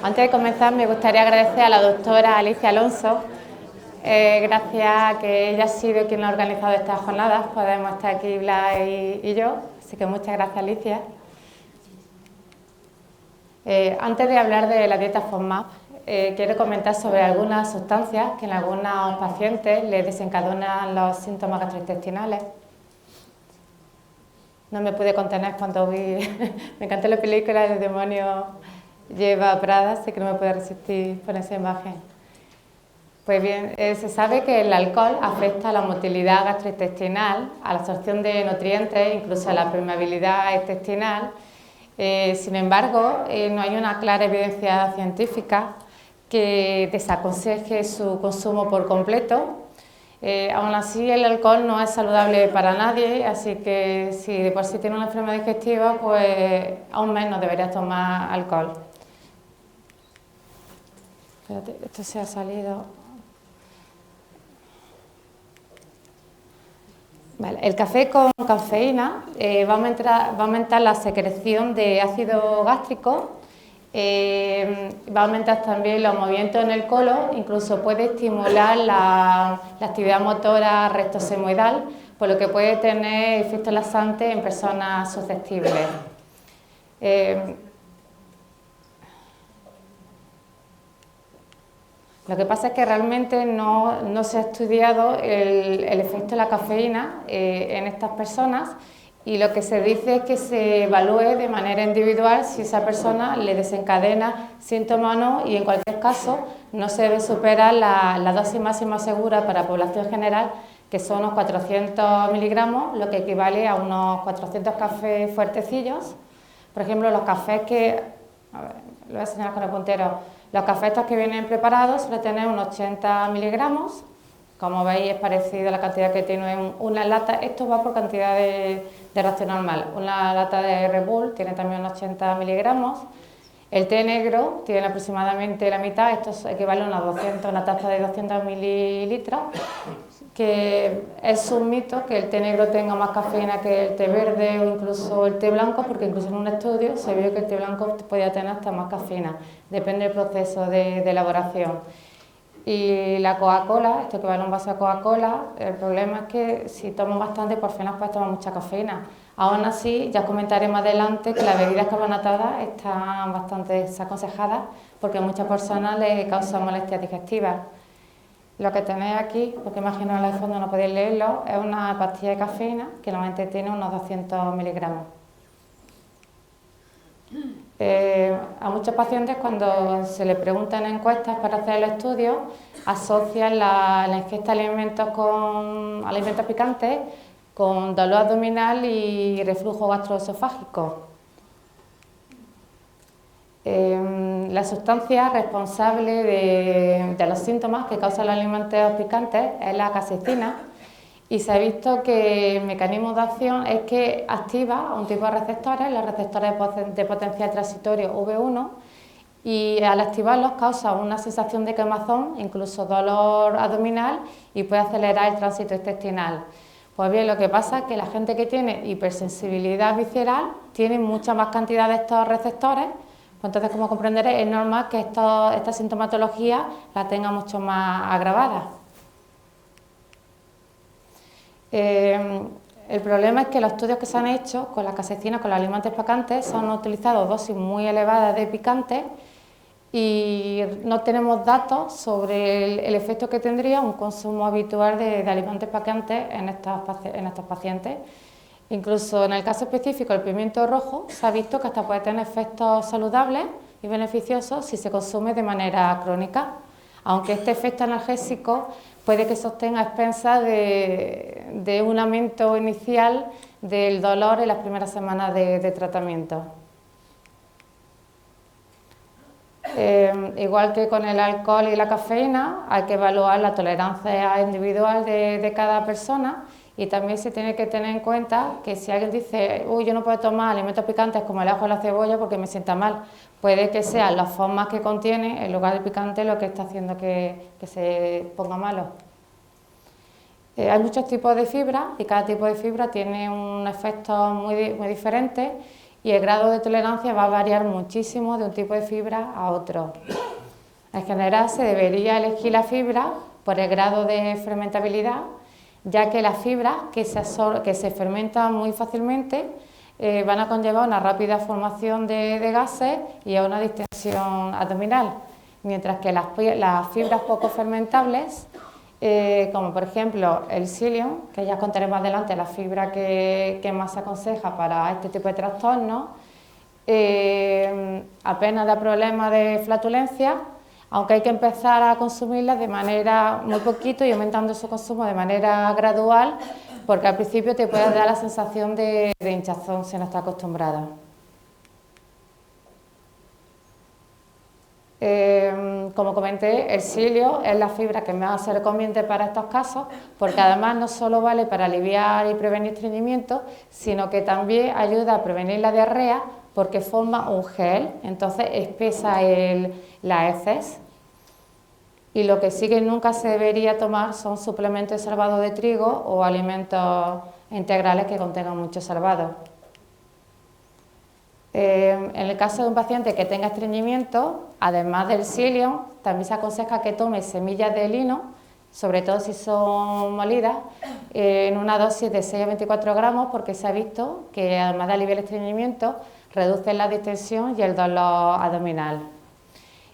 Antes de comenzar, me gustaría agradecer a la doctora Alicia Alonso. Gracias a que ella ha sido quien ha organizado estas jornadas, podemos estar aquí Blas y yo, así que muchas gracias, Alicia. Antes de hablar de la dieta FODMAP, quiero comentar sobre algunas sustancias que en algunos pacientes les desencadenan los síntomas gastrointestinales. No me pude contener cuando vi, me encantó la película El demonio lleva a Prada, así que no me pude resistir por esa imagen. Pues bien, se sabe que el alcohol afecta a la motilidad gastrointestinal, a la absorción de nutrientes, incluso a la permeabilidad intestinal. Sin embargo, no hay una clara evidencia científica que desaconseje su consumo por completo. Aún así, el alcohol no es saludable para nadie, así que si de por sí tiene una enfermedad digestiva, pues aún menos deberías tomar alcohol. Espérate, esto se ha salido. Vale, el café con cafeína va a aumentar la secreción de ácido gástrico, va a aumentar también los movimientos en el colon, incluso puede estimular la actividad motora rectosemoidal, por lo que puede tener efectos laxantes en personas susceptibles. Lo que pasa es que realmente no se ha estudiado el efecto de la cafeína en estas personas, y lo que se dice es que se evalúe de manera individual si esa persona le desencadena síntomas o no, y en cualquier caso no se debe superar la dosis máxima segura para la población general, que son unos 400 miligramos, lo que equivale a unos 400 cafés fuertecillos. Por ejemplo, los cafés que... A ver, lo voy a señalar con el puntero. Los cafés estos que vienen preparados suelen tener unos 80 miligramos. Como veis, es parecido a la cantidad que tiene una lata. Esto va por cantidad de ración normal. Una lata de Red Bull tiene también unos 80 miligramos. El té negro tiene aproximadamente la mitad. Esto equivale a una taza de 200 mililitros. Que es un mito que el té negro tenga más cafeína que el té verde o incluso el té blanco, porque incluso en un estudio se vio que el té blanco podía tener hasta más cafeína. Depende del proceso de elaboración. Y la Coca-Cola, esto que vale un vaso de Coca-Cola, el problema es que si tomas bastante, por fin puedes tomar mucha cafeína. Aún así, ya comentaré más adelante que las bebidas carbonatadas están bastante desaconsejadas porque a muchas personas les causan molestias digestivas. Lo que tenéis aquí, porque imagino en el fondo no podéis leerlo, es una pastilla de cafeína que normalmente tiene unos 200 miligramos. A muchos pacientes, cuando se les preguntan en encuestas para hacer el estudio, asocian la ingesta de alimentos picantes con dolor abdominal y reflujo gastroesofágico. La sustancia responsable de los síntomas que causan los alimentos picantes es la capsaicina, y se ha visto que el mecanismo de acción es que activa un tipo de receptores, los receptores de potencial transitorio V1, y al activarlos causa una sensación de quemazón, incluso dolor abdominal, y puede acelerar el tránsito intestinal. Pues bien, lo que pasa es que la gente que tiene hipersensibilidad visceral tiene mucha más cantidad de estos receptores. Entonces, como comprenderéis, es normal que esta sintomatología la tenga mucho más agravada. El problema es que los estudios que se han hecho con la capsaicina, con los alimentos picantes, se han utilizado dosis muy elevadas de picantes y no tenemos datos sobre el efecto que tendría un consumo habitual de alimentos picantes en estos pacientes. Incluso en el caso específico del pimiento rojo se ha visto que hasta puede tener efectos saludables y beneficiosos si se consume de manera crónica, aunque este efecto analgésico puede que sostenga a expensas de un aumento inicial del dolor en las primeras semanas de tratamiento. Igual que con el alcohol y la cafeína, hay que evaluar la tolerancia individual de cada persona. Y también se tiene que tener en cuenta que si alguien dice, uy, yo no puedo tomar alimentos picantes como el ajo o la cebolla porque me sienta mal, puede que sean las formas que contiene en lugar del picante lo que está haciendo que se ponga malo. Hay muchos tipos de fibra y cada tipo de fibra tiene un efecto muy diferente, y el grado de tolerancia va a variar muchísimo de un tipo de fibra a otro. En general se debería elegir la fibra por el grado de fermentabilidad, ya que las fibras que se fermentan muy fácilmente van a conllevar una rápida formación de gases y a una distensión abdominal, mientras que las fibras poco fermentables, como por ejemplo el psyllium, que ya contaré más adelante, la fibra que más se aconseja para este tipo de trastornos, apenas da problemas de flatulencia, aunque hay que empezar a consumirlas de manera muy poquito y aumentando su consumo de manera gradual, porque al principio te puede dar la sensación de hinchazón si no estás acostumbrada. Como comenté, el psyllium es la fibra que más se recomienda para estos casos, porque además no solo vale para aliviar y prevenir estreñimiento, sino que también ayuda a prevenir la diarrea, porque forma un gel, entonces espesa las heces. Y lo que sí que nunca se debería tomar son suplementos de salvado de trigo o alimentos integrales que contengan mucho salvado. En el caso de un paciente que tenga estreñimiento, además del psyllium, también se aconseja que tome semillas de lino, sobre todo si son molidas, en una dosis de 6 a 24 gramos, porque se ha visto que además de aliviar el estreñimiento, reducen la distensión y el dolor abdominal.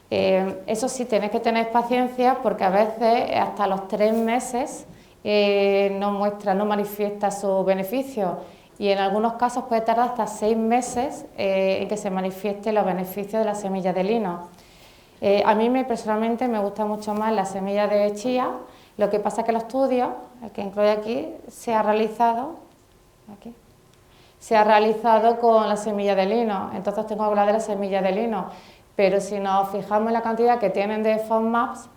Eso sí, tenéis que tener paciencia, porque a veces hasta los 3 meses no manifiesta su beneficio, y en algunos casos puede tardar hasta 6 meses en que se manifiesten los beneficios de la semilla de lino. A mí personalmente me gusta mucho más la semilla de chía. Lo que pasa es que el estudio, el que incluye aquí, se ha realizado con la semilla de lino, entonces tengo que hablar de la semilla de lino, pero si nos fijamos en la cantidad que tienen de FODMAPs,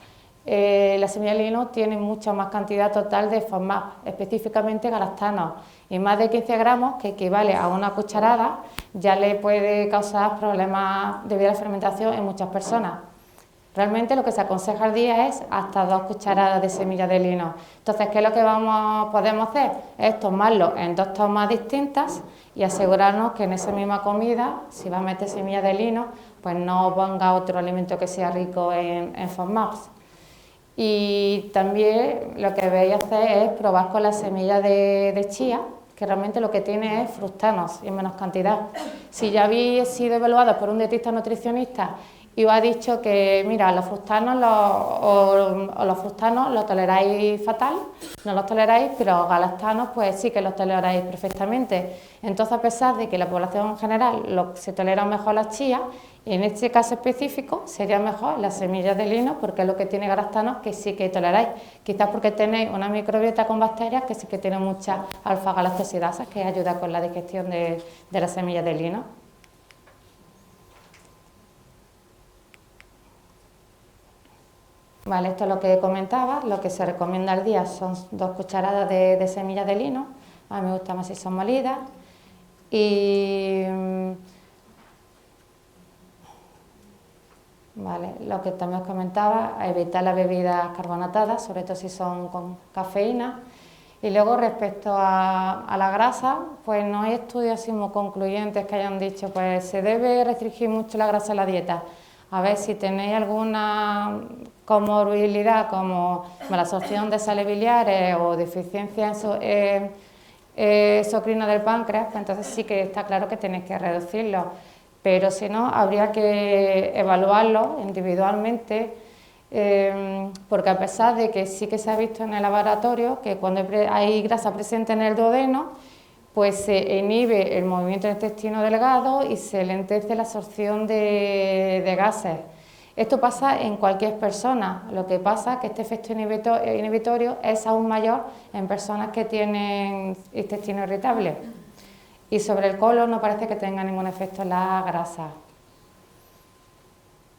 la semilla de lino tiene mucha más cantidad total de FODMAP, específicamente galactanos, y más de 15 gramos, que equivale a una cucharada, ya le puede causar problemas debido a la fermentación en muchas personas. Realmente lo que se aconseja al día es hasta 2 cucharadas de semilla de lino. Entonces, ¿qué es lo que podemos hacer? Es tomarlo en 2 tomas distintas y asegurarnos que en esa misma comida, si va a meter semilla de lino, pues no ponga otro alimento que sea rico en FODMAPs. Y también lo que debéis hacer es probar con la semilla de chía, que realmente lo que tiene es fructanos y en menos cantidad. Si ya habéis sido evaluados por un dietista nutricionista y os ha dicho que, mira, los fructanos los toleráis fatal, no los toleráis, pero los galactanos pues sí que los toleráis perfectamente. Entonces, a pesar de que la población en general se tolera mejor las chías, en este caso específico sería mejor las semillas de lino, porque es lo que tiene galactanos que sí que toleráis, quizás porque tenéis una microbiota con bacterias que sí que tienen muchas alfa-galactosidasas, que ayuda con la digestión de las semillas de lino. Vale, esto es lo que comentaba. Lo que se recomienda al día son 2 cucharadas de semillas de lino. A mí me gusta más si son molidas. Y vale, lo que también os comentaba, evitar las bebidas carbonatadas, sobre todo si son con cafeína. Y luego, respecto a la grasa, pues no hay estudios así muy concluyentes que hayan dicho pues se debe restringir mucho la grasa en la dieta. A ver, si tenéis alguna comorbilidad como malabsorción de sales biliares o deficiencia endocrina del páncreas, pues entonces sí que está claro que tenéis que reducirlo. Pero si no, habría que evaluarlo individualmente, porque a pesar de que sí que se ha visto en el laboratorio que cuando hay grasa presente en el duodeno, pues se inhibe el movimiento del intestino delgado y se lentece la absorción de gases. Esto pasa en cualquier persona, lo que pasa es que este efecto inhibitorio es aún mayor en personas que tienen intestino irritable. Y sobre el colon no parece que tenga ningún efecto en la grasa.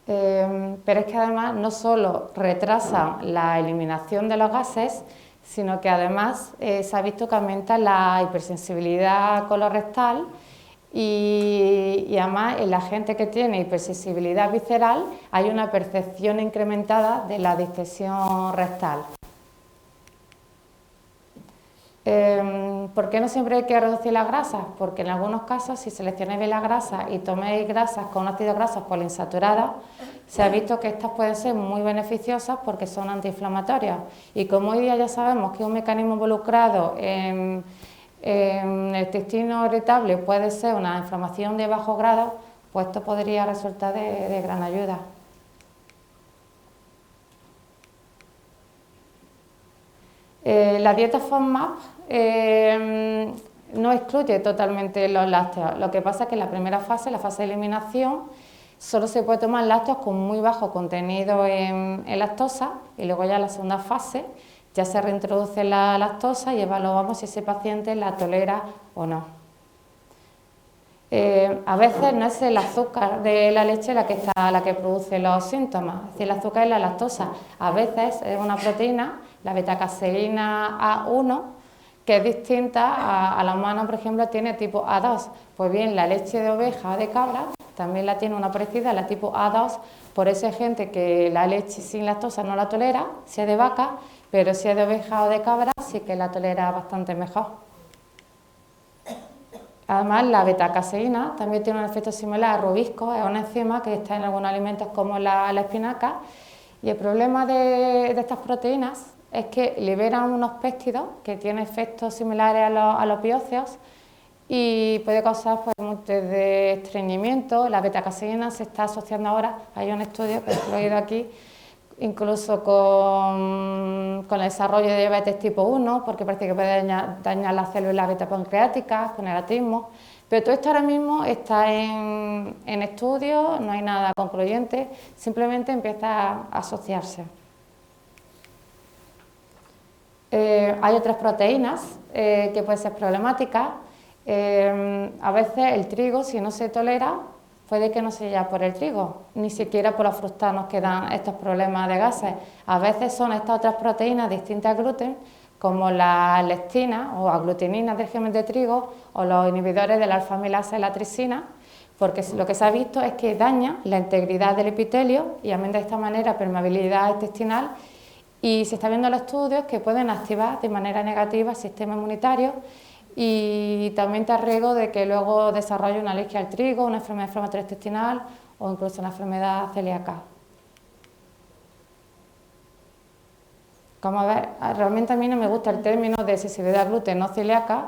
Pero es que además no solo retrasa la eliminación de los gases, sino que además se ha visto que aumenta la hipersensibilidad colorectal y además en la gente que tiene hipersensibilidad visceral hay una percepción incrementada de la distensión rectal. ¿Por qué no siempre hay que reducir las grasas? Porque en algunos casos, si seleccionáis bien las grasas y toméis grasas con ácidos grasos poliinsaturados, se ha visto que estas pueden ser muy beneficiosas porque son antiinflamatorias. Y como hoy día ya sabemos que un mecanismo involucrado en el intestino irritable puede ser una inflamación de bajo grado, pues esto podría resultar de gran ayuda. La dieta FODMAP no excluye totalmente los lácteos. Lo que pasa es que en la primera fase, la fase de eliminación, solo se puede tomar lácteos con muy bajo contenido en lactosa, y luego ya en la segunda fase ya se reintroduce la lactosa y evaluamos si ese paciente la tolera o no. A veces no es el azúcar de la leche la que produce los síntomas, es decir, el azúcar es la lactosa. A veces es una proteína, la betacaseína A1, que es distinta a la humana, por ejemplo, tiene tipo A2. Pues bien, la leche de oveja o de cabra también la tiene una parecida, la tipo A2, por eso hay gente que la leche sin lactosa no la tolera, si es de vaca, pero si es de oveja o de cabra sí que la tolera bastante mejor. Además, la betacaseína también tiene un efecto similar a rubisco, es una enzima que está en algunos alimentos como la espinaca, y el problema de estas proteínas es que liberan unos péptidos que tienen efectos similares a los bióceos y puede causar pues, desde estreñimiento. La betacaseína se está asociando ahora, hay un estudio que lo he leído aquí, incluso con el desarrollo de diabetes tipo 1, porque parece que puede dañar las células beta pancreáticas, con erratismo, pero todo esto ahora mismo está en estudio, no hay nada concluyente, simplemente empieza a asociarse. Hay otras proteínas que pueden ser problemáticas, a veces el trigo, si no se tolera, puede que no sea por el trigo, ni siquiera por los fructanos que dan estos problemas de gases. A veces son estas otras proteínas distintas al gluten, como la lectina o aglutininas del germen de trigo o los inhibidores de la alfa-amilasa y la trisina, porque lo que se ha visto es que daña la integridad del epitelio y aumenta de esta manera permeabilidad intestinal, y se está viendo en los estudios que pueden activar de manera negativa el sistema inmunitario, y también te riesgo de que luego desarrolle una alergia al trigo, una enfermedad inflamatoria intestinal o incluso una enfermedad celíaca. Como ves, realmente a mí no me gusta el término de sensibilidad al gluten no celíaca,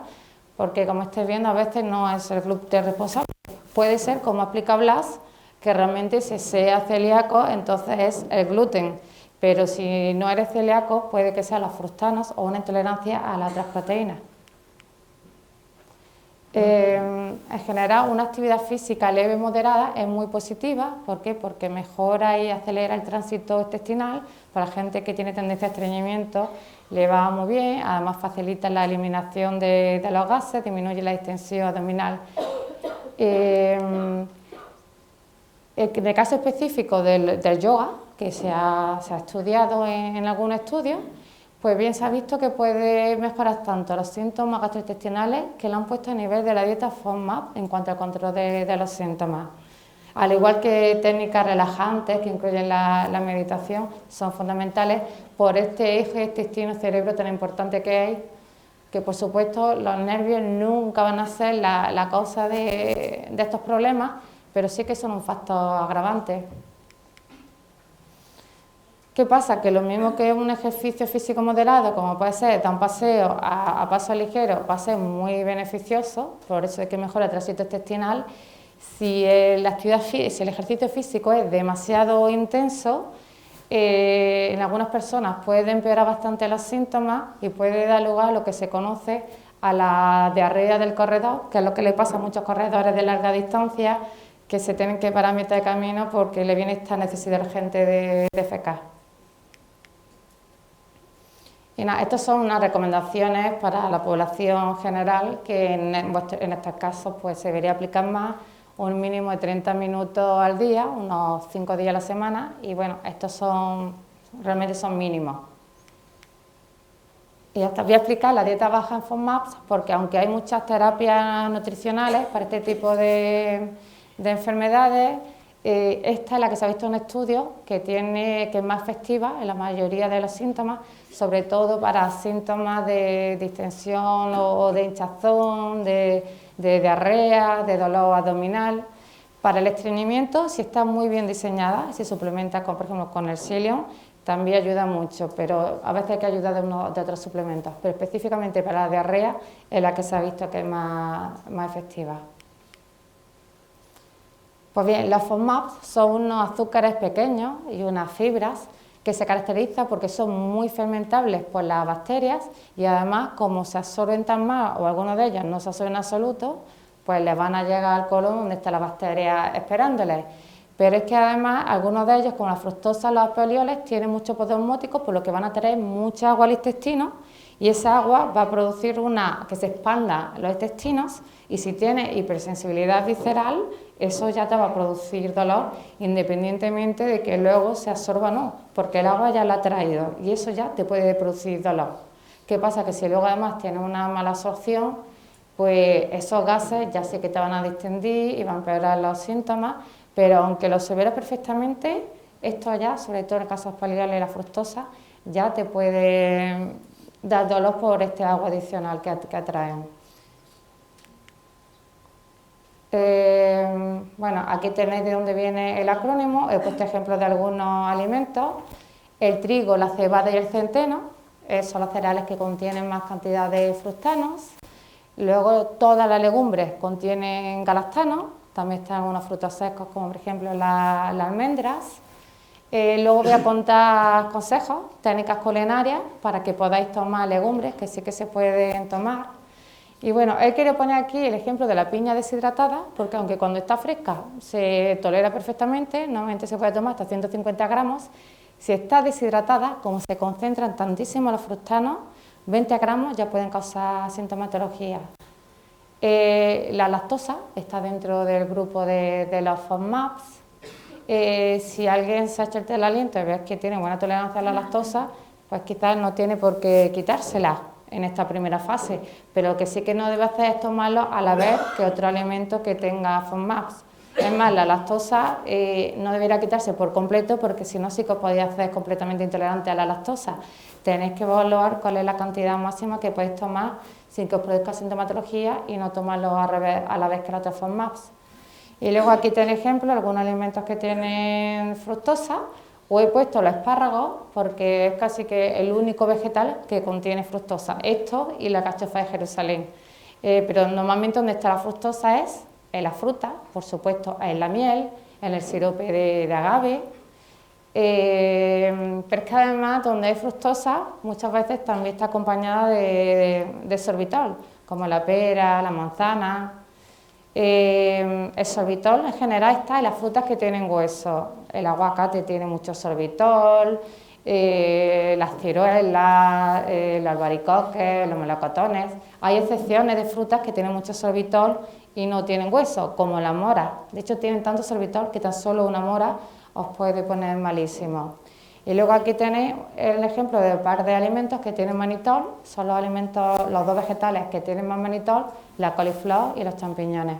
porque como estáis viendo a veces no es el gluten responsable. Puede ser, como explica Blas, que realmente si sea celíaco entonces es el gluten, pero si no eres celíaco puede que sean los fructanos o una intolerancia a las otras proteínas. En general, una actividad física leve y moderada es muy positiva. ¿Por qué? Porque mejora y acelera el tránsito intestinal. Para la gente que tiene tendencia a estreñimiento le va muy bien, además facilita la eliminación de los gases, disminuye la distensión abdominal. En el caso específico del yoga, que se ha estudiado en algunos estudios, pues bien se ha visto que puede mejorar tanto los síntomas gastrointestinales, que lo han puesto a nivel de la dieta FODMAP en cuanto al control de los síntomas. Al igual que técnicas relajantes que incluyen la meditación, son fundamentales por este eje intestino-cerebro tan importante que hay, que por supuesto los nervios nunca van a ser la causa de estos problemas, pero sí que son un factor agravante. ¿Qué pasa? Que lo mismo que un ejercicio físico moderado, como puede ser dar un paseo a paso ligero, va a ser muy beneficioso, por eso es que mejora el tránsito intestinal. Si el ejercicio físico es demasiado intenso, en algunas personas puede empeorar bastante los síntomas y puede dar lugar a lo que se conoce a la diarrea del corredor, que es lo que le pasa a muchos corredores de larga distancia, que se tienen que parar a mitad de camino porque le viene esta necesidad urgente de defecar. Y nada, estas son unas recomendaciones para la población general, que en estos casos pues, se debería aplicar más, un mínimo de 30 minutos al día, unos 5 días a la semana, y bueno, estos realmente son mínimos. Y hasta voy a explicar la dieta baja en FODMAP, porque aunque hay muchas terapias nutricionales para este tipo de enfermedades, esta es la que se ha visto en estudios que es más efectiva en la mayoría de los síntomas, sobre todo para síntomas de distensión o de hinchazón, de diarrea, de dolor abdominal. Para el estreñimiento, si está muy bien diseñada, si suplementa por ejemplo con el psyllium, también ayuda mucho, pero a veces hay que ayudar de otros suplementos, pero específicamente para la diarrea es la que se ha visto que es más efectiva. Pues bien, los FODMAPs son unos azúcares pequeños y unas fibras que se caracterizan porque son muy fermentables por las bacterias y además como se absorben tan mal o algunos de ellos no se absorben en absoluto, pues les van a llegar al colon donde están las bacterias esperándoles. Pero es que además algunos de ellos, como la fructosa, los alveolioles, tienen mucho poder osmótico, por lo que van a tener mucha agua al intestino y esa agua va a producir que se expanda los intestinos y si tiene hipersensibilidad visceral, eso ya te va a producir dolor independientemente de que luego se absorba o no, porque el agua ya la ha traído y eso ya te puede producir dolor. ¿Qué pasa? Que si luego además tienes una mala absorción, pues esos gases ya sí que te van a distendir y van a empeorar los síntomas, pero aunque lo absorbieras perfectamente, esto ya, sobre todo en el caso paliales y la fructosa, ya te puede dar dolor por este agua adicional que atraen. Bueno, aquí tenéis de dónde viene el acrónimo, he puesto ejemplos de algunos alimentos. El trigo, la cebada y el centeno son los cereales que contienen más cantidad de fructanos. Luego todas las legumbres contienen galactanos, también están unos frutos secos como por ejemplo las almendras. Luego voy a contar consejos, técnicas culinarias para que podáis tomar legumbres que sí que se pueden tomar. Y bueno, he querido poner aquí el ejemplo de la piña deshidratada, porque aunque cuando está fresca se tolera perfectamente, normalmente se puede tomar hasta 150 gramos, si está deshidratada, como se concentran tantísimo los fructanos, 20 gramos ya pueden causar sintomatología. La lactosa está dentro del grupo de los FODMAPs. Si alguien se ha hecho el test del aliento y ves que tiene buena tolerancia a la lactosa, pues quizás no tiene por qué quitársela en esta primera fase, pero lo que sí que no debe hacer es tomarlo a la vez que otro alimento que tenga FODMAPs. Es más, la lactosa no debería quitarse por completo porque si no sí que os podéis hacer completamente intolerante a la lactosa. Tenéis que evaluar cuál es la cantidad máxima que podéis tomar sin que os produzca sintomatología y no tomarlo a la vez que los otros FODMAPs. Y luego aquí tenéis ejemplo de algunos alimentos que tienen fructosa. Os he puesto los espárragos porque es casi que el único vegetal que contiene fructosa, esto y la cachofa de Jerusalén. Pero normalmente donde está la fructosa es en la fruta, por supuesto, en la miel, en el sirope de agave. Pero es que además donde hay fructosa muchas veces también está acompañada de sorbitol, como la pera, la manzana. El sorbitol en general está en las frutas que tienen hueso. El aguacate tiene mucho sorbitol, las ciruelas, el albaricoque, los melocotones. Hay excepciones de frutas que tienen mucho sorbitol y no tienen hueso, como la mora. De hecho, tienen tanto sorbitol que tan solo una mora os puede poner malísimo. Y luego aquí tenéis el ejemplo de un par de alimentos que tienen manitol, son los dos vegetales que tienen más manitol, la coliflor y los champiñones.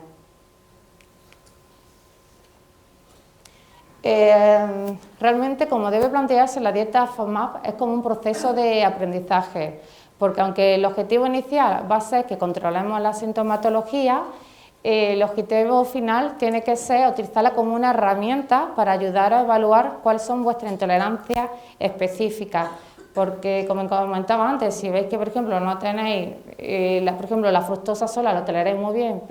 Realmente, como debe plantearse, la dieta FODMAP es como un proceso de aprendizaje, porque aunque el objetivo inicial va a ser que controlemos la sintomatología, el objetivo final tiene que ser utilizarla como una herramienta para ayudar a evaluar cuáles son vuestras intolerancias específicas, porque como comentaba antes, si veis que por ejemplo no tenéis, por ejemplo la fructosa sola lo toleráis muy bien,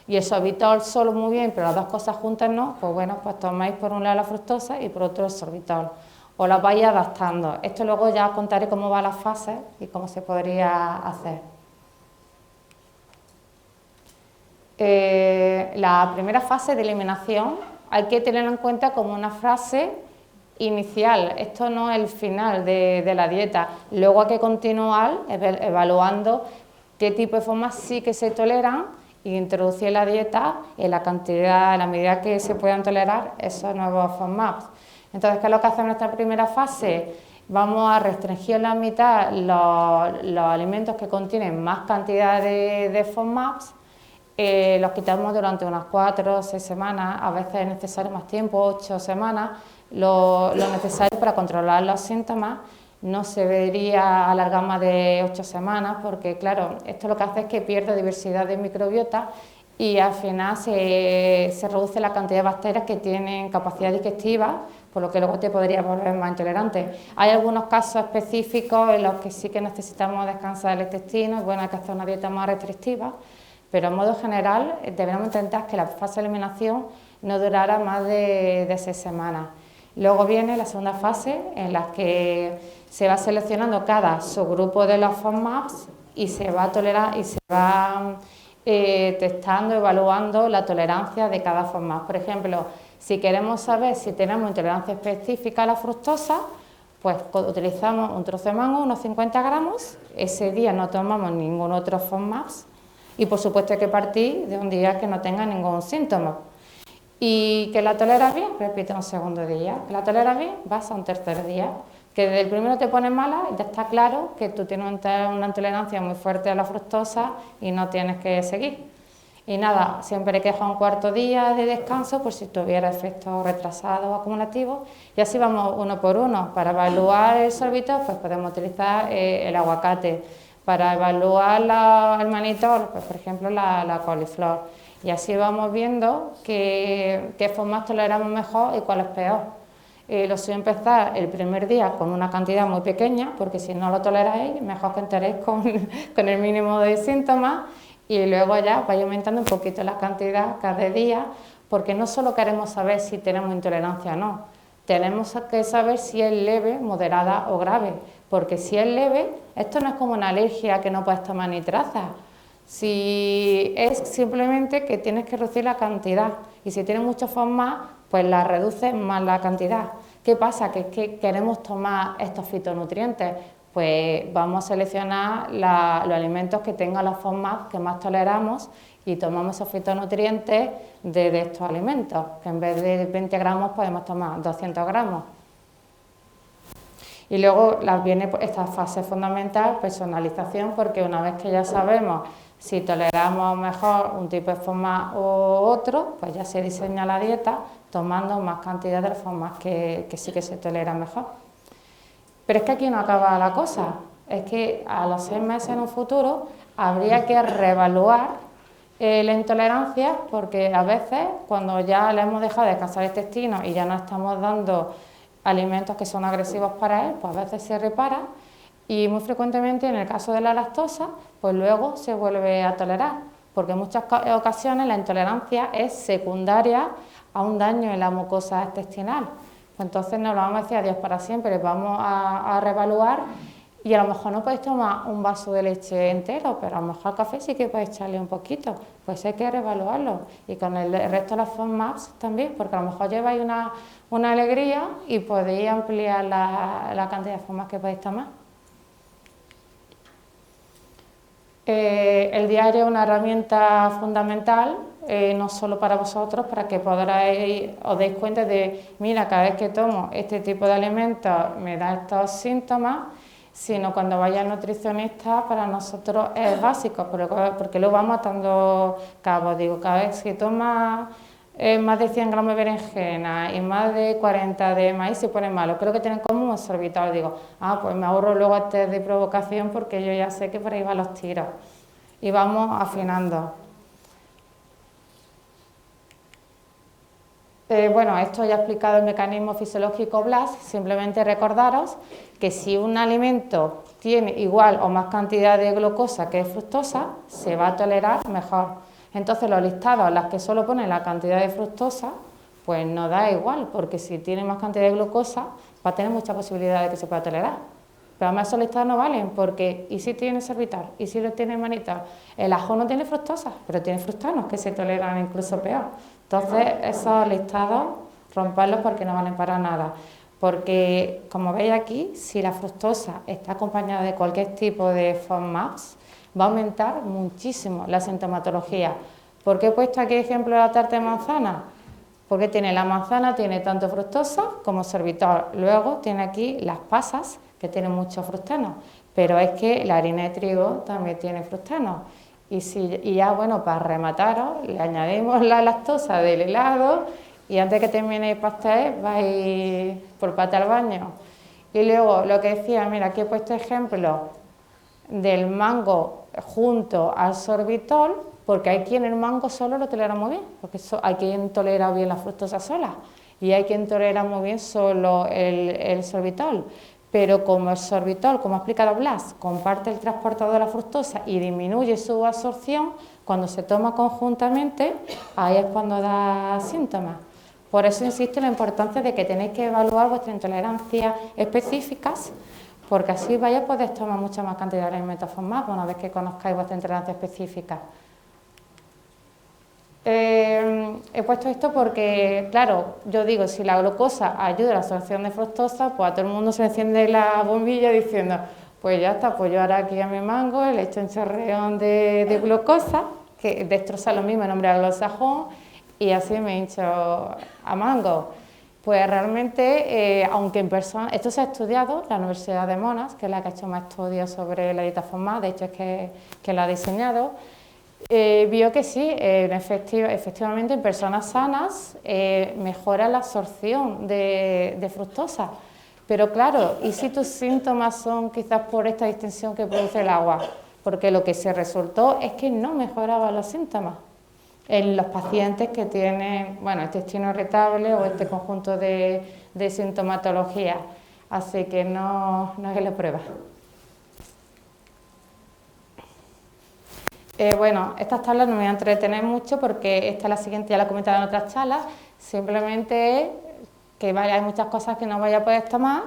y el sorbitol solo muy bien, pero las dos cosas juntas no, pues bueno, pues tomáis por un lado la fructosa y por otro el sorbitol, o las vais adaptando. Esto luego ya os contaré cómo van las fases y cómo se podría hacer. La primera fase de eliminación hay que tenerlo en cuenta como una fase inicial, esto no es el final de la dieta, luego hay que continuar evaluando qué tipo de formas sí que se toleran y introducir en la dieta en la cantidad, en la medida que se puedan tolerar esos nuevos FODMAPs. Entonces, ¿qué es lo que hacemos en esta primera fase? Vamos a restringir la mitad los alimentos que contienen más cantidad de FODMAPs. Los quitamos durante unas 4 o 6 semanas, a veces es necesario más tiempo, 8 semanas, lo necesario para controlar los síntomas. no se debería alargar más de 8 semanas, porque claro, esto lo que hace es que pierde diversidad de microbiota y al final se reduce la cantidad de bacterias que tienen capacidad digestiva, por lo que luego te podría volver más intolerante. Hay algunos casos específicos en los que sí que necesitamos descansar el intestino, y bueno, hay que hacer una dieta más restrictiva, pero en modo general deberíamos intentar que la fase de eliminación no durara más de 6 semanas. Luego viene la segunda fase, en la que se va seleccionando cada subgrupo de los FODMAPs y se va testando, evaluando la tolerancia de cada FODMAP. Por ejemplo, si queremos saber si tenemos intolerancia específica a la fructosa, pues utilizamos un trozo de mango, unos 50 gramos, ese día no tomamos ningún otro FODMAPs y por supuesto hay que partir de un día que no tenga ningún síntoma. Y que la toleras bien, repite un segundo día. Que la toleras bien, vas a un tercer día. Que desde el primero te pones mala, ya está claro que tú tienes una intolerancia muy fuerte a la fructosa y no tienes que seguir. Y nada, siempre que dejar un cuarto día de descanso por si tuviera efectos retrasados o acumulativos. Y así vamos uno por uno. Para evaluar el sorbitol, pues podemos utilizar el aguacate. Para evaluar el manitol, pues por ejemplo la coliflor. Y así vamos viendo qué FODMAP toleramos mejor y cuál es peor. Lo suyo empezar el primer día con una cantidad muy pequeña, porque si no lo toleráis, mejor que enteréis con el mínimo de síntomas, y luego ya vais aumentando un poquito la cantidad cada día, porque no solo queremos saber si tenemos intolerancia o no, tenemos que saber si es leve, moderada o grave, porque si es leve, esto no es como una alergia que no puedes tomar ni trazas. Si es simplemente que tienes que reducir la cantidad y si tienes muchos FODMAP, pues la reduces más la cantidad. ¿Qué pasa? Que es que queremos tomar estos fitonutrientes, pues vamos a seleccionar los alimentos que tengan los FODMAP que más toleramos y tomamos esos fitonutrientes de estos alimentos, que en vez de 20 gramos podemos tomar 200 gramos. Y luego viene esta fase fundamental, personalización, porque una vez que ya sabemos si toleramos mejor un tipo de FODMAP u otro, pues ya se diseña la dieta tomando más cantidad de FODMAP que sí que se tolera mejor. Pero es que aquí no acaba la cosa, es que a los 6 meses en un futuro habría que reevaluar la intolerancia, porque a veces cuando ya le hemos dejado de descansar el intestino y ya no estamos dando alimentos que son agresivos para él, pues a veces se repara. Y muy frecuentemente en el caso de la lactosa, pues luego se vuelve a tolerar, porque en muchas ocasiones la intolerancia es secundaria a un daño en la mucosa intestinal. Pues entonces no lo vamos a decir adiós para siempre, vamos a reevaluar y a lo mejor no podéis tomar un vaso de leche entero, pero a lo mejor al café sí que podéis echarle un poquito, pues hay que reevaluarlo. Y con el resto de las FODMAPs también, porque a lo mejor lleváis una alegría y podéis ampliar la cantidad de FODMAPs que podéis tomar. El diario es una herramienta fundamental, no solo para vosotros, para que os deis cuenta de, mira, cada vez que tomo este tipo de alimentos me da estos síntomas, sino cuando vaya al nutricionista para nosotros es básico, porque lo vamos atando cabos. Digo, cada vez que tomas más de 100 gramos de berenjena y más de 40 de maíz se pone malo, creo que tienen como un sorbitol. Digo, pues me ahorro luego este de provocación porque yo ya sé que por ahí van los tiros. Y vamos afinando. Bueno, esto ya he explicado el mecanismo fisiológico BLAS, simplemente recordaros que si un alimento tiene igual o más cantidad de glucosa que fructosa, se va a tolerar mejor. Entonces los listados, las que solo ponen la cantidad de fructosa, pues no da igual, porque si tiene más cantidad de glucosa, va a tener mucha posibilidad de que se pueda tolerar. Pero además esos listados no valen, porque ¿y si tiene sorbitol? ¿Y si lo tiene manitol? El ajo no tiene fructosa, pero tiene fructanos, que se toleran incluso peor. Entonces esos listados, romperlos porque no valen para nada. Porque, como veis aquí, si la fructosa está acompañada de cualquier tipo de FODMAPs, va a aumentar muchísimo la sintomatología. ¿Por qué he puesto aquí ejemplo de la tarta de manzana? Porque la manzana tiene tanto fructosa como sorbitol. Luego tiene aquí las pasas, que tienen muchos fructanos, pero es que la harina de trigo también tiene fructanos. Y ya, bueno, para remataros, le añadimos la lactosa del helado y antes que termine el pastel vais por pata al baño. Y luego lo que decía, mira, aquí he puesto ejemplo del mango junto al sorbitol, porque hay quien el mango solo lo tolera muy bien, porque hay quien tolera bien la fructosa sola y hay quien tolera muy bien solo el sorbitol. Pero como el sorbitol, como ha explicado Blas, comparte el transportador de la fructosa y disminuye su absorción, cuando se toma conjuntamente, ahí es cuando da síntomas. Por eso insisto en la importancia de que tenéis que evaluar vuestras intolerancias específicas, porque así vais a poder tomar mucha más cantidad de alimentos FODMAP una vez que conozcáis vuestra intolerancia específica. He puesto esto porque, claro, yo digo, si la glucosa ayuda a la absorción de fructosa, pues a todo el mundo se le enciende la bombilla diciendo, pues ya está, pues yo ahora aquí a mi mango le echo un chorreón de glucosa, que destroza lo mismo en nombre del glosajón, y así me hincho a mango. Pues realmente, aunque en persona, esto se ha estudiado, la Universidad de Monash, que es la que ha hecho más estudios sobre la dieta FODMAP, de hecho es que la ha diseñado, vio que sí, efectivamente en personas sanas mejora la absorción de fructosa. Pero claro, ¿y si tus síntomas son quizás por esta distensión que produce el agua? Porque lo que se resultó es que no mejoraba los síntomas en los pacientes que tienen, bueno, intestino irritable o este conjunto de sintomatología. Así que no es la prueba. Bueno, estas charlas no me voy a entretener mucho porque esta es la siguiente, ya la he comentado en otras charlas, simplemente es que hay muchas cosas que no vaya a poder tomar,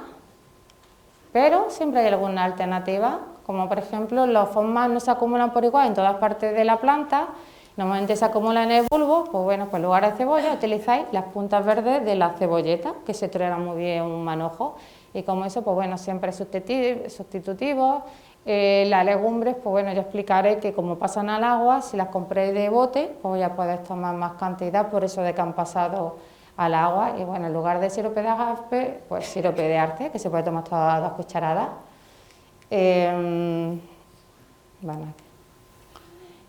pero siempre hay alguna alternativa, como por ejemplo los FODMAP no se acumulan por igual en todas partes de la planta, normalmente se acumulan en el bulbo, pues bueno, pues en lugar de cebolla utilizáis las puntas verdes de la cebolleta, que se toleran muy bien un manojo, y como eso, pues bueno, siempre sustitutivos. Las legumbres, pues bueno, yo explicaré que como pasan al agua, si las compréis de bote, pues ya podéis tomar más cantidad, por eso de que han pasado al agua. Y bueno, en lugar de sirope de agape, pues sirope de arte, que se puede tomar todas 2 cucharadas.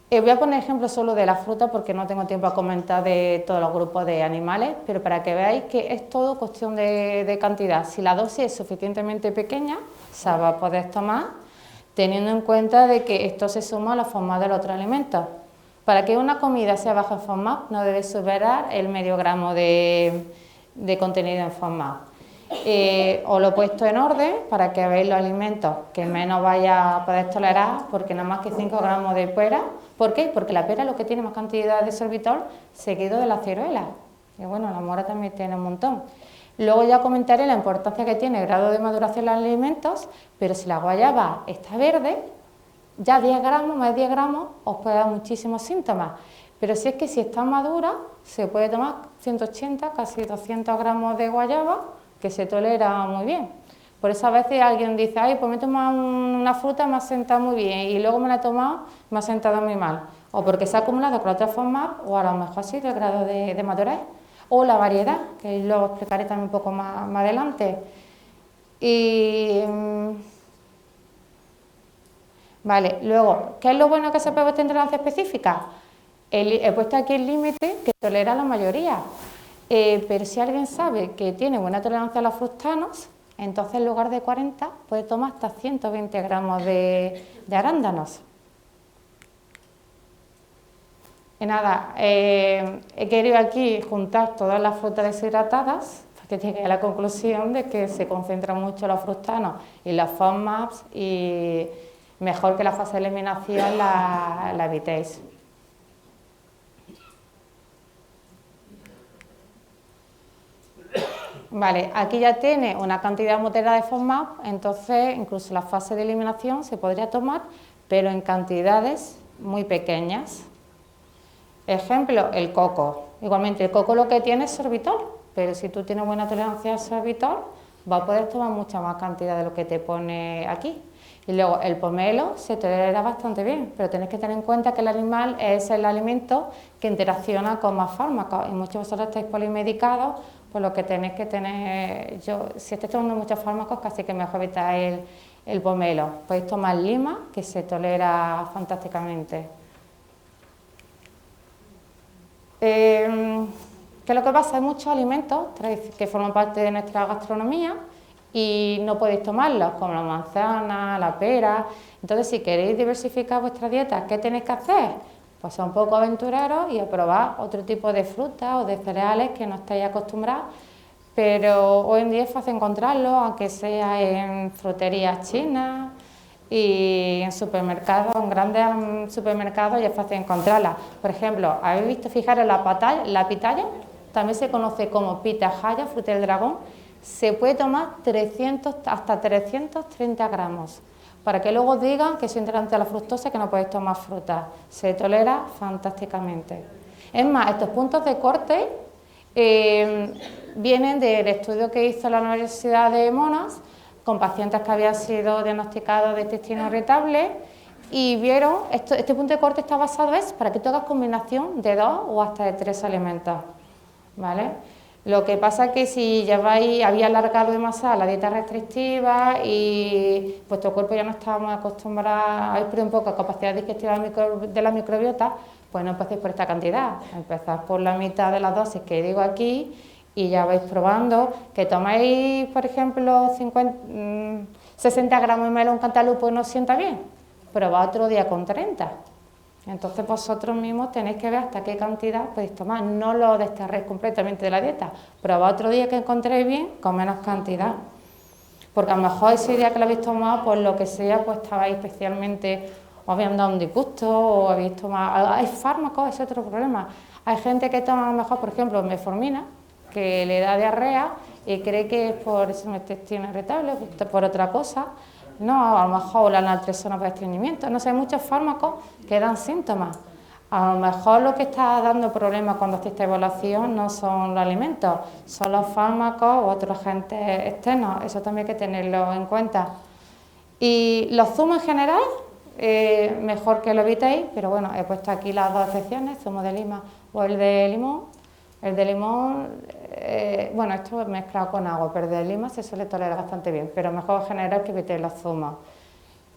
Voy a poner ejemplos solo de la fruta porque no tengo tiempo a comentar de todos los grupos de animales, pero para que veáis que es todo cuestión de cantidad. Si la dosis es suficientemente pequeña, se va a poder tomar, teniendo en cuenta de que esto se suma a los FODMAP de los otros alimentos. Para que una comida sea baja en FODMAP no debe superar el medio gramo de contenido en FODMAP. Os lo he puesto en orden para que veáis los alimentos que menos vaya a poder tolerar, porque nada más que 5 gramos de pera. ¿Por qué? Porque la pera es lo que tiene más cantidad de sorbitol seguido de la ciruela. Y bueno, la mora también tiene un montón. Luego ya comentaré la importancia que tiene el grado de maduración de los alimentos, pero si la guayaba está verde, ya 10 gramos, más de 10 gramos, os puede dar muchísimos síntomas. Pero si es que si está madura, se puede tomar 180, casi 200 gramos de guayaba, que se tolera muy bien. Por eso a veces alguien dice, ay, pues me he tomado una fruta, me ha sentado muy bien, y luego me la he tomado, me ha sentado muy mal. O porque se ha acumulado con otras FODMAP, o a lo mejor sí del grado de madurez. O la variedad, que lo explicaré también un poco más adelante. Vale, luego, ¿qué es lo bueno que se puede vuestra intolerancia específica? He puesto aquí el límite que tolera la mayoría, pero si alguien sabe que tiene buena tolerancia a los fructanos, entonces en lugar de 40 puede tomar hasta 120 gramos de arándanos. Y nada, he querido aquí juntar todas las frutas deshidratadas, que llegué a la conclusión de que se concentran mucho los fructanos y los FODMAPs, y mejor que la fase de eliminación la evitéis. Vale, aquí ya tiene una cantidad moderada de FODMAP, entonces incluso la fase de eliminación se podría tomar, pero en cantidades muy pequeñas. Ejemplo, el coco. Igualmente, el coco lo que tiene es sorbitol, pero si tú tienes buena tolerancia al sorbitol, vas a poder tomar mucha más cantidad de lo que te pone aquí. Y luego, el pomelo se tolera bastante bien, pero tenéis que tener en cuenta que el animal es el alimento que interacciona con más fármacos, y muchos de vosotros estáis polimedicados, pues lo que tenéis que tener, si estáis tomando muchos fármacos, casi que mejor evitar el pomelo. Podéis tomar lima, que se tolera fantásticamente. ¿Qué es lo que pasa? Hay muchos alimentos que forman parte de nuestra gastronomía y no podéis tomarlos, como la manzana, la pera. Entonces, si queréis diversificar vuestra dieta, ¿qué tenéis que hacer? Pues ser un poco aventureros y a probar otro tipo de frutas o de cereales que no estáis acostumbrados, pero hoy en día es fácil encontrarlos, aunque sea en fruterías chinas y en supermercados, en grandes supermercados ya es fácil encontrarlas. Por ejemplo, ¿habéis visto, fijaros, la pitaya? También se conoce como pitahaya, fruta del dragón. Se puede tomar hasta 330 gramos, para que luego digan que es intolerante a la fructosa, que no podéis tomar fruta. Se tolera fantásticamente. Es más, estos puntos de corte vienen del estudio que hizo la Universidad de Monash con pacientes que habían sido diagnosticados de intestino irritable y vieron, este punto de corte está basado para que tú hagas combinación de 2 o hasta de 3 alimentos, ¿vale? Lo que pasa es que si había alargado demasiado la dieta restrictiva y vuestro cuerpo ya no estaba muy acostumbrado, habéis perdido un poco la capacidad digestiva de la microbiota, pues no empecéis por esta cantidad, empezad por la mitad de las dosis que digo aquí y ya vais probando. Que tomáis, por ejemplo, 60 gramos de melón cantalupo y no os sienta bien, probad otro día con 30. Entonces vosotros mismos tenéis que ver hasta qué cantidad podéis tomar, no lo desterréis completamente de la dieta, probad otro día que encontréis bien con menos cantidad, porque a lo mejor ese día que lo habéis tomado, pues lo que sea, pues estabais especialmente, os habían dado un disgusto o habéis tomado, hay fármacos, ese es otro problema, hay gente que toma a lo mejor, por ejemplo, metformina, que le da diarrea y cree que es por ese intestino irritable, por otra cosa. No, a lo mejor la naltrexona para estreñimiento, no sé, hay muchos fármacos que dan síntomas. A lo mejor lo que está dando problemas cuando hacéis esta evaluación no son los alimentos, son los fármacos u otros agentes externos, eso también hay que tenerlo en cuenta. Y los zumos en general, mejor que lo evitéis, pero bueno, he puesto aquí las dos excepciones, zumo de lima o el de limón. El de limón, bueno, esto es mezclado con agua, pero el de lima se suele tolerar bastante bien, pero mejor en general que evitéis los zumos.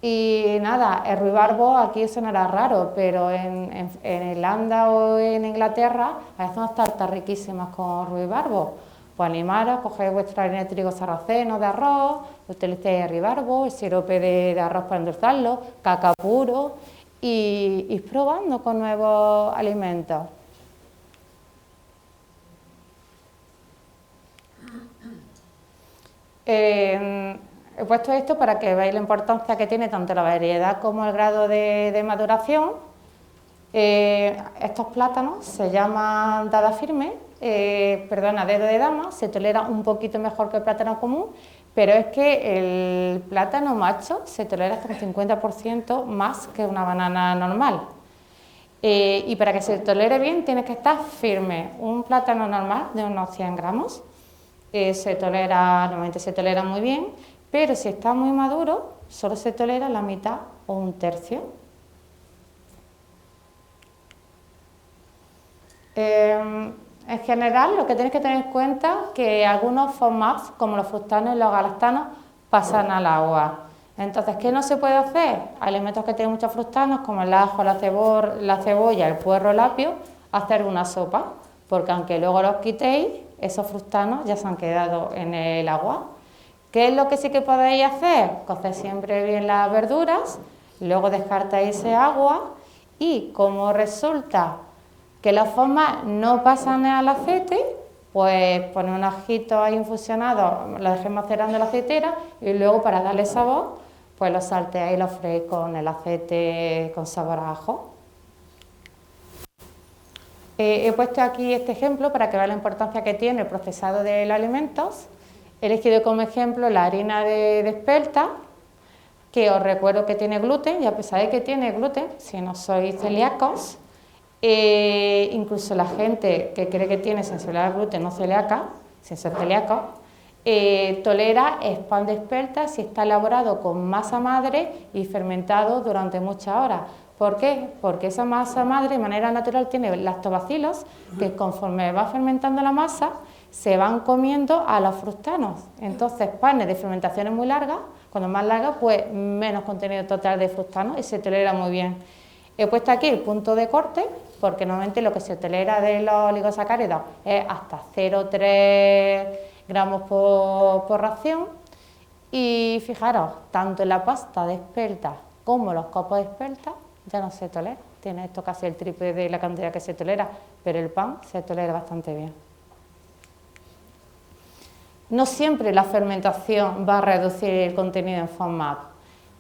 Y nada, el ruibarbo aquí sonará raro, pero en Irlanda o en Inglaterra hay unas tartas riquísimas con ruibarbo. Pues animaros, cogéis vuestra harina de trigo sarraceno de arroz, utilicéis el ruibarbo, el sirope de arroz para endulzarlo, cacao puro y ir probando con nuevos alimentos. He puesto esto para que veáis la importancia que tiene tanto la variedad como el grado de maduración. Estos plátanos se llaman dada firme, dedo de dama, se tolera un poquito mejor que el plátano común, pero es que el plátano macho se tolera hasta un 50% más que una banana normal. Y para que se tolere bien tiene que estar firme. Un plátano normal de unos 100 gramos normalmente se tolera muy bien, pero si está muy maduro solo se tolera la mitad o un tercio. En general, lo que tenéis que tener en cuenta es que algunos FODMAPs, como los fructanos y los galactanos, pasan al agua. Entonces, ¿qué no se puede hacer? Alimentos que tienen muchos fructanos, como el ajo, la cebolla, el puerro, el apio, hacer una sopa, porque aunque luego los quitéis, esos fructanos ya se han quedado en el agua. ¿Qué es lo que sí que podéis hacer? Cocer siempre bien las verduras, luego descartáis ese agua y como resulta que las FODMAPs no pasan al aceite, pues poner un ajito ahí infusionado, lo dejéis macerando en la aceitera y luego para darle sabor, pues lo salteáis y lo freís con el aceite con sabor a ajo. He puesto aquí este ejemplo para que veáis la importancia que tiene el procesado de los alimentos. He elegido como ejemplo la harina de espelta, que os recuerdo que tiene gluten, ya pensáis que tiene gluten si no sois celíacos. Incluso la gente que cree que tiene sensibilidad al gluten no celíaca, sin ser celíaco, tolera el pan de espelta si está elaborado con masa madre y fermentado durante muchas horas. ¿Por qué? Porque esa masa madre de manera natural tiene lactobacilos que conforme va fermentando la masa se van comiendo a los fructanos. Entonces, panes de fermentaciones muy largas, cuando más largas, pues menos contenido total de fructanos y se tolera muy bien. He puesto aquí el punto de corte, porque normalmente lo que se tolera de los oligosacáridos es hasta 0,3 gramos por ración. Y fijaros, tanto en la pasta de espelta como los copos de espelta ya no se tolera. Tiene esto casi el triple de la cantidad que se tolera, pero el pan se tolera bastante bien. No siempre la fermentación va a reducir el contenido en FODMAP.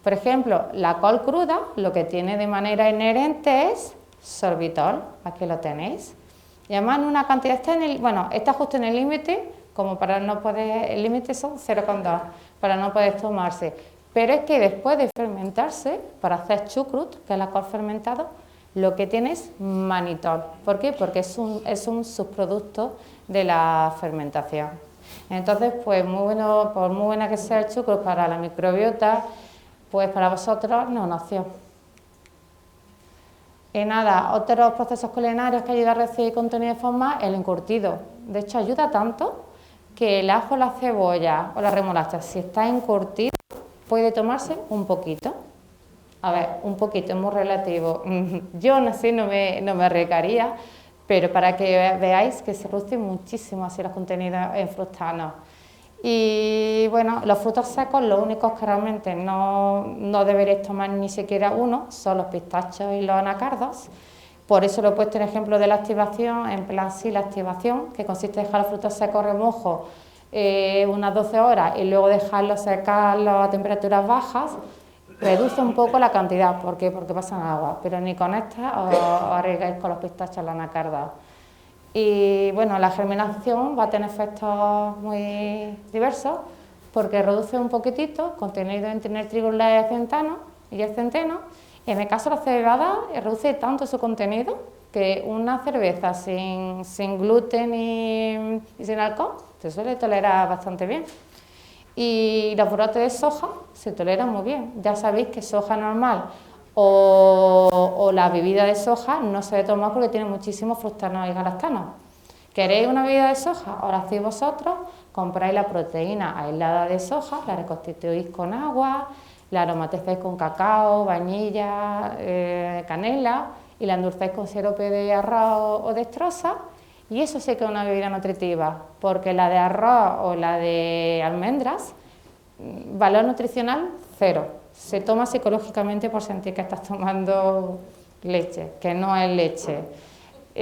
Por ejemplo, la col cruda lo que tiene de manera inherente es sorbitol, aquí lo tenéis. Y además en una cantidad, está justo en el límite, como para no poder, el límite son 0,2, para no poder tomarse. Pero es que después de fermentarse, para hacer chucrut, que es la col fermentada, lo que tiene es manitol. ¿Por qué? Porque es un subproducto de la fermentación. Entonces, pues muy bueno, por muy buena que sea el chucrut para la microbiota, pues para vosotros no es una opción. Y nada, otros procesos culinarios que ayudan a reducir contenido de FODMAP, el encurtido. De hecho, ayuda tanto que el ajo, la cebolla o la remolacha, si está encurtido, puede tomarse un poquito. A ver, un poquito es muy relativo. Yo no sé, no me arriesgaría, pero para que veáis que se reducen muchísimo así los contenidos en fructanos. Y bueno, los frutos secos, los únicos que realmente no deberéis tomar ni siquiera uno son los pistachos y los anacardos. Por eso lo he puesto en ejemplo de la activación, en plan sí, la activación, que consiste en dejar los frutos secos remojo unas 12 horas y luego dejarlos secarlos a temperaturas bajas, reduce un poco la cantidad. ¿Por qué? Porque pasan agua, pero ni con esta os arriesgáis con los pistachos y los anacardos. Y bueno, la germinación va a tener efectos muy diversos porque reduce un poquitito el contenido entre el trigo y el centeno. Y en el caso de la cebada, reduce tanto su contenido que una cerveza sin gluten y sin alcohol se suele tolerar bastante bien. Y los brotes de soja se toleran muy bien. Ya sabéis que soja normal o la bebida de soja no se debe tomar porque tiene muchísimos fructanos y galactanos. ¿Queréis una bebida de soja? Ahora hacéis vosotros, compráis la proteína aislada de soja, la reconstituís con agua, la aromatizáis con cacao, vainilla, canela y la endulzáis con sirope de arroz o dextrosa. Y eso sí que es una bebida nutritiva, porque la de arroz o la de almendras, valor nutricional cero. Se toma psicológicamente por sentir que estás tomando leche, que no es leche.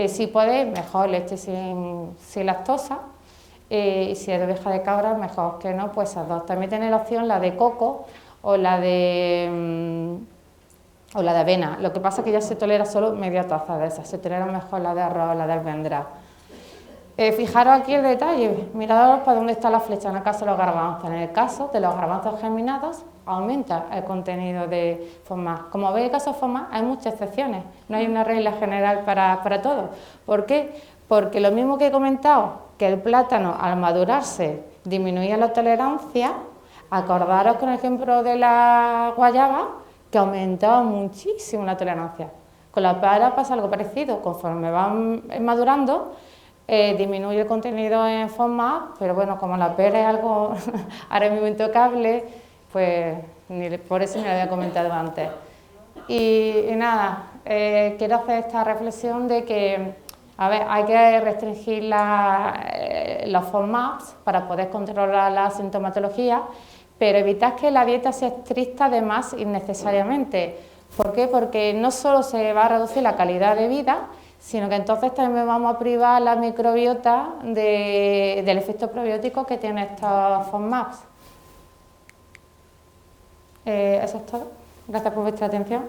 Si podéis, mejor leche sin lactosa, y si es de oveja de cabra, mejor que no, pues esas dos. También tenéis la opción la de coco o la de avena. Lo que pasa es que ya se tolera solo media taza de esas, se tolera mejor la de arroz o la de almendra. Fijaros aquí el detalle, mirad para dónde está la flecha en el caso de los garbanzos. En el caso de los garbanzos germinados, aumenta el contenido de FODMAP. Como veis, en el caso de FODMAP hay muchas excepciones, no hay una regla general para todo. ¿Por qué? Porque lo mismo que he comentado, que el plátano al madurarse disminuía la tolerancia, acordaros con el ejemplo de la guayaba, que aumentaba muchísimo la tolerancia. Con la pera pasa algo parecido, conforme van madurando, disminuye el contenido en FODMAP, pero bueno, como la pera es algo ahora mismo intocable, pues por eso me lo había comentado antes. Y nada, quiero hacer esta reflexión de que, a ver, hay que restringir los FODMAPs para poder controlar la sintomatología, pero evitar que la dieta sea estricta de más innecesariamente. ¿Por qué? Porque no solo se va a reducir la calidad de vida, sino que entonces también vamos a privar la microbiota del efecto probiótico que tiene estos FODMAPs. Eso es todo. Gracias por vuestra atención.